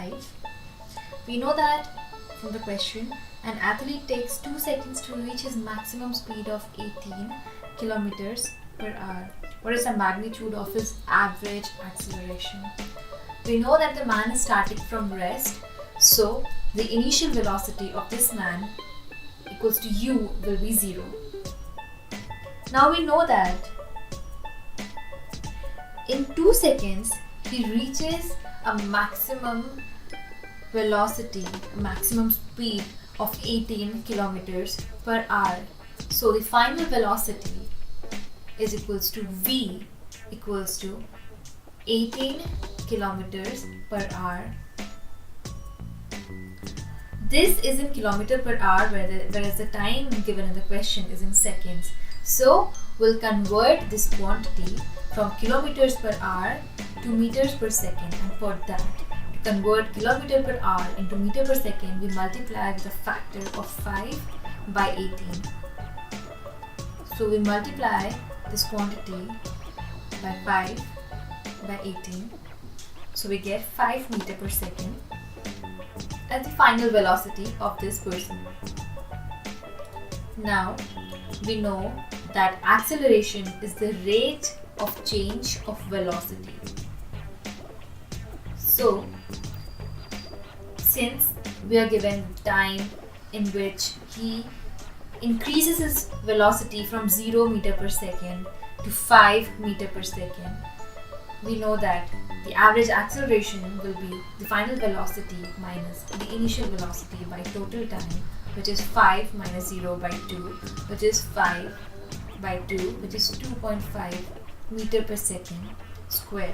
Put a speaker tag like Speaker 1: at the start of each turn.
Speaker 1: 5. We know that from the question, an athlete takes 2 seconds to reach his maximum speed of 18 kilometers per hour. What is the magnitude of his average acceleration? We know that the man is starting from rest, so the initial velocity of this man equals to u will be 0. Now we know that in 2 seconds he reaches a maximum velocity, a maximum speed of 18 kilometers per hour. So the final velocity is equals to v equals to 18 kilometers per hour. This is in kilometer per hour, whereas the time given in the question is in seconds. So we'll convert this quantity from kilometers per hour to meters per second, and for that, to convert kilometer per hour into meter per second, we multiply with a factor of 5 by 18. So we multiply this quantity by 5 by 18. So we get 5 meter per second as the final velocity of this person. Now we know that acceleration is the rate of change of velocity. So since we are given time in which he increases his velocity from 0 meter per second to 5 meter per second, we know that the average acceleration will be the final velocity minus the initial velocity by total time, which is 5 minus 0 by 2, which is 5 by 2, which is 2.5 meter per second square.